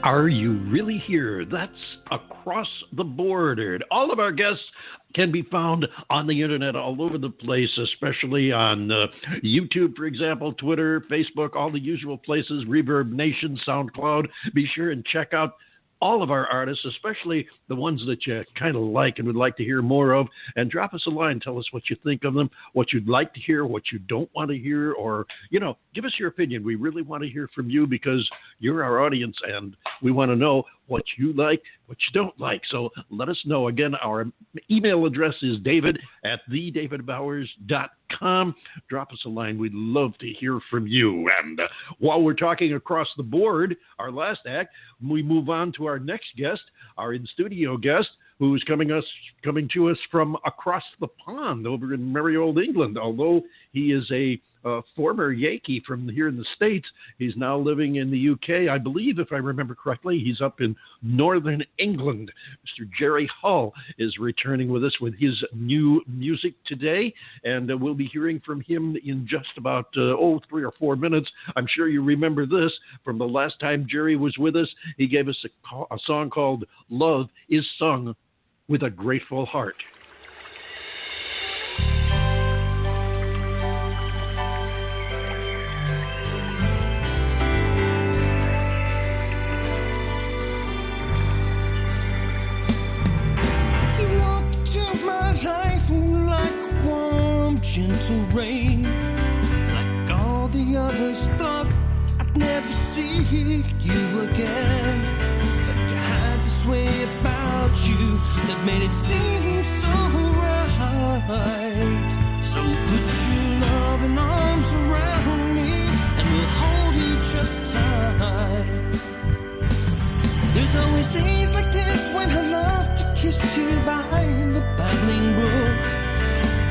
Are you really here? That's across the board. All of our guests can be found on the internet all over the place, especially on YouTube, for example, Twitter, Facebook, all the usual places, Reverb Nation, SoundCloud. Be sure and check out all of our artists, especially the ones that you kind of like and would like to hear more of, and drop us a line. Tell us what you think of them, what you'd like to hear, what you don't want to hear, or, give us your opinion. We really want to hear from you because you're our audience, and we want to know what you like, what you don't like. So let us know. Again, our email address is david@TheDavidBowers.com. Drop us a line. We'd love to hear from you. And while we're talking across the board, our last act, we move on to our next guest, our in-studio guest, who's coming to us from across the pond over in merry old England. Although he is a former Yankee from here in the States, he's now living in the UK. I believe, if I remember correctly, he's up in northern England. Mr. Jerry Hull is returning with us with his new music today, and we'll be hearing from him in just about 3 or 4 minutes. I'm sure you remember this from the last time Jerry was with us. He gave us a song called Love is Sung with a Grateful Heart. Gentle rain, like all the others thought I'd never see you again. But you had this way about you that made it seem so right. So put your loving arms around me and we'll hold each other tight. There's always days like this when I love to kiss you by the babbling brook.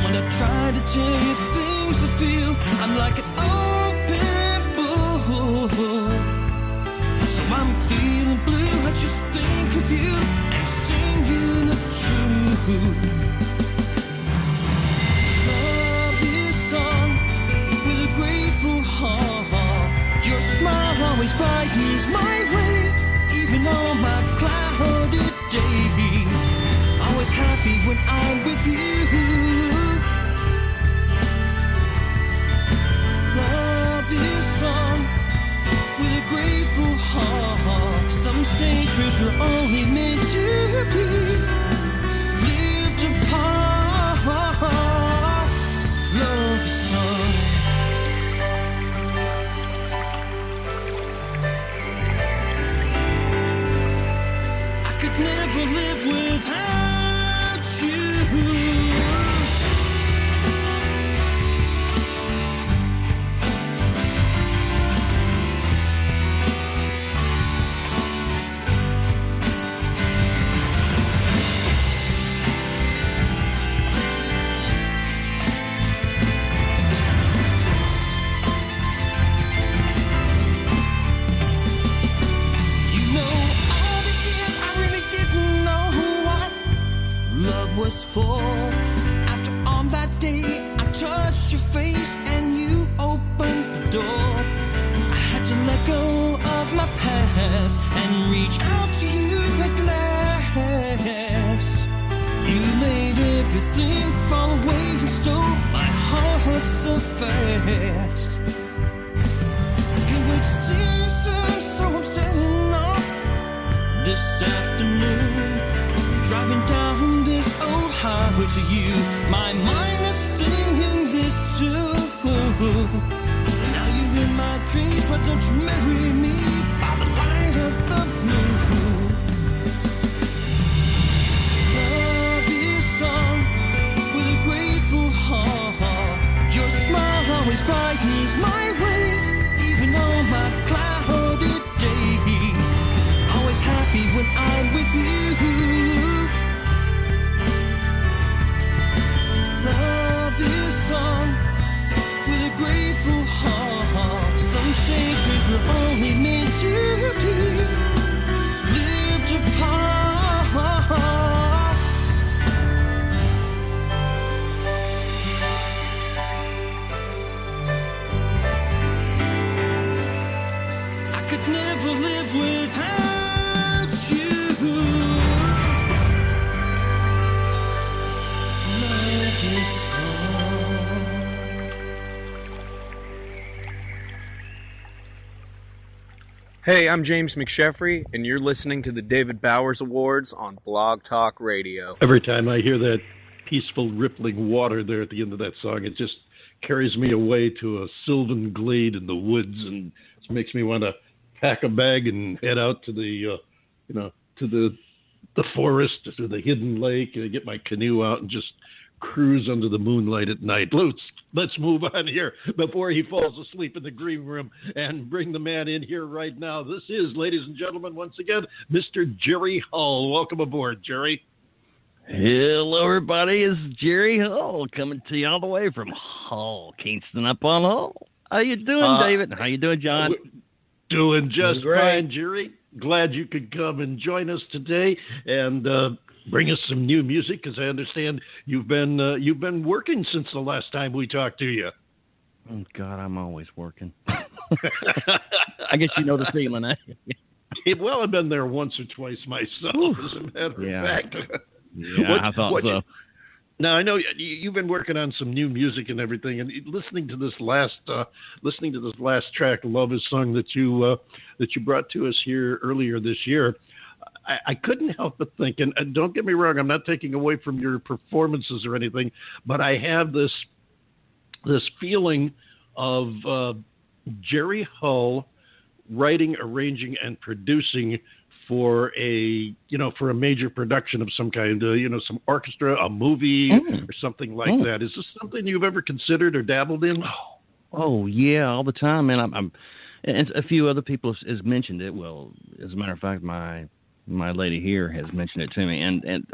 When I try to tell you things I feel, I'm like an open book. So I'm feeling blue, I just think of you and sing you the truth. Love is sung with a grateful heart. Your smile always brightens my way, even on my cloudy day. Always happy when I'm with you. Some say truths were only meant to be lived apart. Love is sung. I could never live without you. Was for. After on that day I touched your face and you opened the door. I had to let go of my past and reach out to you at last. You made everything fall away and stole my heart so fast. Can't wait to see you soon, so I'm setting off this afternoon, driving down this old highway to you. My mind is singing this tune. So now you're in my dreams, but don't you marry me by the light of the moon. Love is sung with a grateful heart. Your smile always brightens my way, even on my cloudy day. Always happy when I'm with you. Love is sung with a grateful heart. Some say truths were only meant Hey, I'm James McSheffrey, and you're listening to the David Bowers Awards on Blog Talk Radio. Every time I hear that peaceful rippling water there at the end of that song, it just carries me away to a sylvan glade in the woods, and it makes me want to pack a bag and head out to the forest, to the hidden lake, and get my canoe out and just cruise under the moonlight at night. Let's move on here before he falls asleep in the green room and bring the man in here right now. This is, ladies and gentlemen, once again, Mr. Jerry Hull. Welcome aboard, Jerry. Hello, everybody. It's Jerry Hull coming to you all the way from Hull, Kingston upon Hull. How you doing, David? How you doing, John? Doing just fine, Jerry. Glad you could come and join us today and bring us some new music, because I understand you've been working since the last time we talked to you. Oh God, I'm always working. I guess you know the feeling, eh? Well, I've been there once or twice myself, as a matter of fact. Yeah, I thought so. Now, I know you've been working on some new music and everything, and listening to this last track, "Love Is Sung," that you brought to us here earlier this year. I couldn't help but think, and don't get me wrong, I'm not taking away from your performances or anything, but I have this feeling of Jerry Hull writing, arranging, and producing for a major production of some kind, some orchestra, a movie, or something like that. Is this something you've ever considered or dabbled in? Oh yeah, all the time, man. And a few other people has mentioned it. Well, as a matter of fact, my lady here has mentioned it to me, and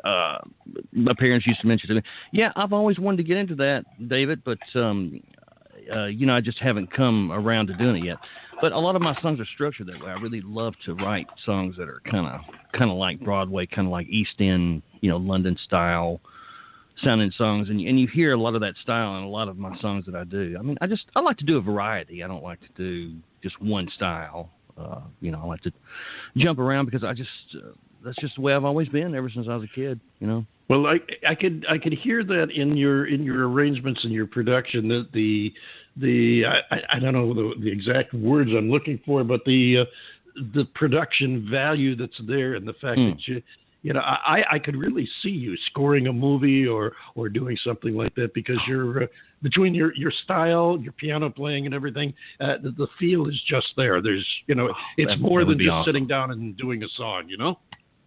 my parents used to mention it to me. Yeah, I've always wanted to get into that, David, but I just haven't come around to doing it yet. But a lot of my songs are structured that way. I really love to write songs that are kind of like Broadway, kind of like East End, London style sounding songs, and you hear a lot of that style in a lot of my songs that I do. I mean, I like to do a variety. I don't like to do just one style. I like to jump around because that's just the way I've always been ever since I was a kid, Well, I could hear that in your arrangements and your production, that I don't know the exact words I'm looking for, but the production value that's there, and the fact that I could really see you scoring a movie or doing something like that, because you're between your style, your piano playing, and everything. The feel is just there. There's it's more than just sitting down and doing a song.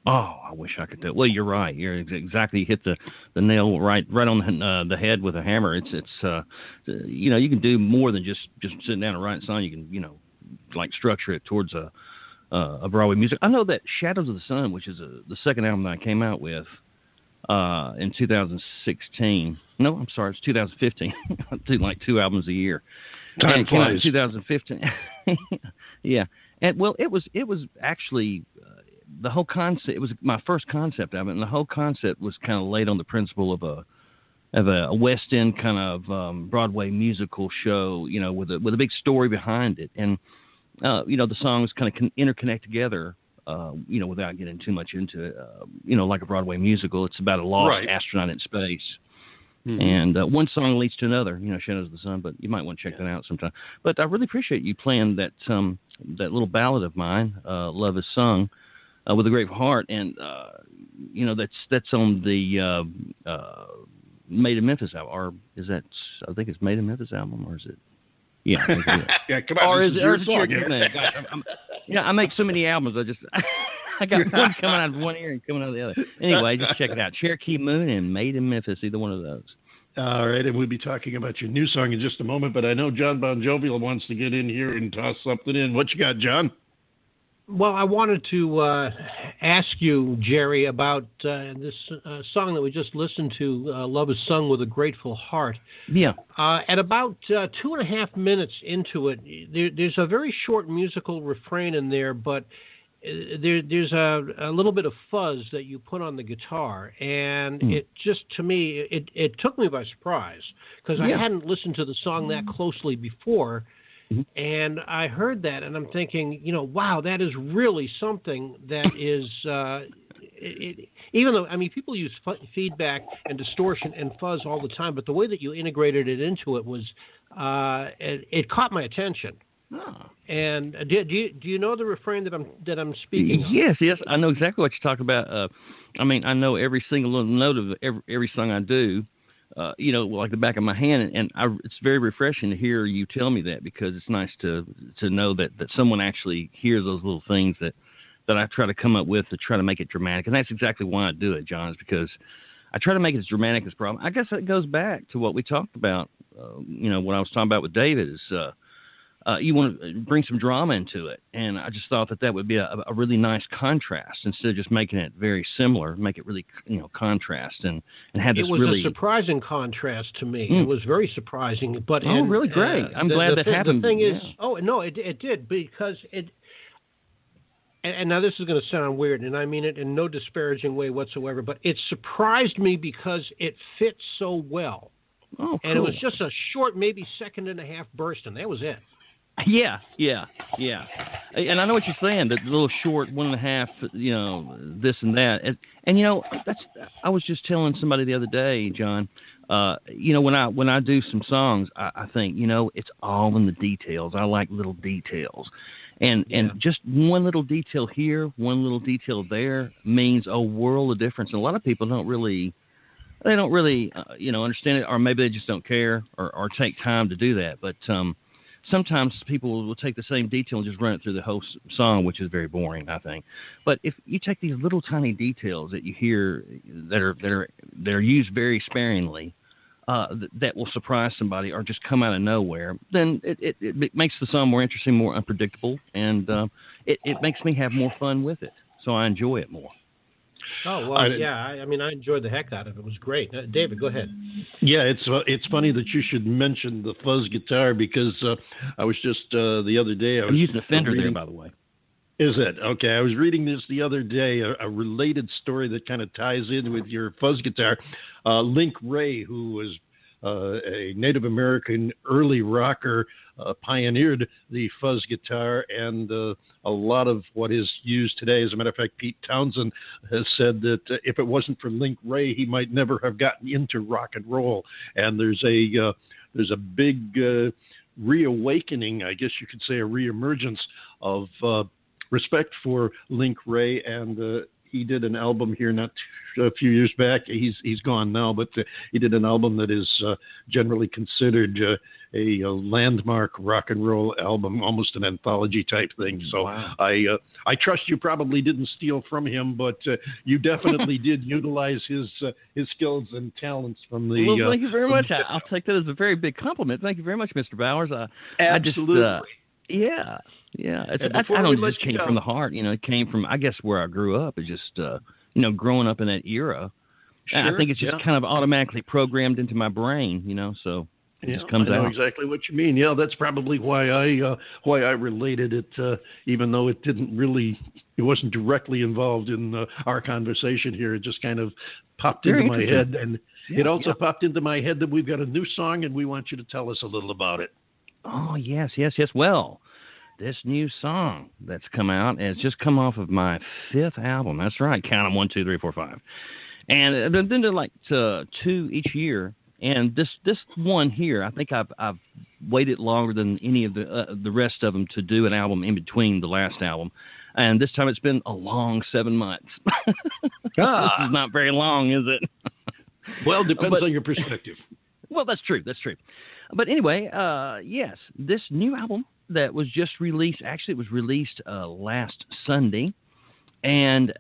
Oh, I wish I could do it. Well, you're right. You're exactly hit the nail right on the head with a hammer. It's you can do more than just sitting down and writing a song. You can like structure it towards a Broadway music. I know that Shadows of the Sun, which is the second album that I came out with in 2016. No, I'm sorry, it's 2015. I do like 2 albums a year. Time flies. 2015. Yeah, and well, it was actually the whole concept. It was my first concept album, and the whole concept was kind of laid on the principle of a West End kind of Broadway musical show, with a big story behind it, and the songs kind of interconnect together, without getting too much into it. Like a Broadway musical, it's about a lost astronaut in space. Mm-hmm. And one song leads to another, Shadows of the Sun, but you might want to check that out sometime. But I really appreciate you playing that little ballad of mine, Love Is Sung, with a grateful heart. And, that's on the Made in Memphis album. Or is that, I think it's Made in Memphis album, or is it? Yeah. Yeah, come on. Or is it your name? I make so many albums. I got one coming out of one ear and coming out of the other. Anyway, just check it out. Cherokee Moon and Made in Memphis, either one of those. All right, and we'll be talking about your new song in just a moment, but I know John Bon Jovial wants to get in here and toss something in. What you got, John? Well, I wanted to ask you, Jerry, about this song that we just listened to, Love Is Sung with a Grateful Heart. Yeah. At about 2.5 minutes into it, there's a very short musical refrain in there, but there's a little bit of fuzz that you put on the guitar, and it just, to me, it took me by surprise, because I hadn't listened to the song that closely before. And I heard that, and I'm thinking, wow, that is really something that is, even though, people use feedback and distortion and fuzz all the time, but the way that you integrated it into it was, it caught my attention. Oh. And do you know the refrain that I'm speaking of? Yes, I know exactly what you're talking about. I know every single little note of every song I do, like the back of my hand, and it's very refreshing to hear you tell me that, because it's nice to know that someone actually hears those little things that I try to come up with to try to make it dramatic. And that's exactly why I do it, John, is because I try to make it as dramatic as possible. I guess it goes back to what we talked about, what I was talking about with David is you want to bring some drama into it. And I just thought that would be a really nice contrast instead of just making it very similar, make it really, contrast and have this really... It was a surprising contrast to me. It was very surprising. But really great. I'm glad that happened. The thing is, it did, because it... And now this is going to sound weird, and I mean it in no disparaging way whatsoever, but it surprised me because it fit so well. Oh, cool. And it was just a short, maybe second and a half burst, and that was it. Yeah. And I know what you're saying, the little short 1.5, this and that. And I was just telling somebody the other day, John, when I do some songs, I think, it's all in the details. I like little details. And just one little detail here, one little detail there means a world of difference. And a lot of people don't really understand it, or maybe they just don't care or take time to do that. But sometimes people will take the same detail and just run it through the whole song, which is very boring, I think. But if you take these little tiny details that you hear that are used very sparingly, that will surprise somebody or just come out of nowhere, then it makes the song more interesting, more unpredictable, and it makes me have more fun with it. So I enjoy it more. Oh, well, I enjoyed the heck out of it. It was great. David, go ahead. Yeah, it's funny that you should mention the fuzz guitar, because I was just the other day... I'm using a Fender there, by the way. Is it? Okay, I was reading this the other day, a related story that kind of ties in with your fuzz guitar. Link Wray, who was a Native American early rocker, pioneered the fuzz guitar, and a lot of what is used today. As a matter of fact, Pete Townsend has said that if it wasn't for Link Wray, he might never have gotten into rock and roll. And there's a big reawakening, I guess you could say, a reemergence of respect for Link Wray, and he did an album here not a few years back. He's gone now, but he did an album that is generally considered a landmark rock and roll album, almost an anthology type thing. So wow. I trust you probably didn't steal from him, but you definitely did utilize his skills and talents from the. Well, thank you very much. I'll take that as a very big compliment. Thank you very much, Mr. Bowers. Absolutely. Yeah. I don't just came from the heart. It came from, I guess, where I grew up. It's just, growing up in that era. Sure, I think it's just kind of automatically programmed into my brain, so it just comes out. I know exactly what you mean. Yeah, that's probably why I related it, even though it wasn't directly involved in our conversation here. It just kind of popped into my head. And it also popped into my head that we've got a new song, and we want you to tell us a little about it. Oh, yes. Well, this new song that's come out has just come off of my 5th album. That's right. Count them 1, 2, 3, 4, 5. And then they're like 2 each year. And this one here, I think I've waited longer than any of the rest of them to do an album in between the last album. And this time it's been a long 7 months. This is not very long, is it? Well, depends on your perspective. Well, that's true. But anyway, yes, this new album that was just released, actually it was released last Sunday, and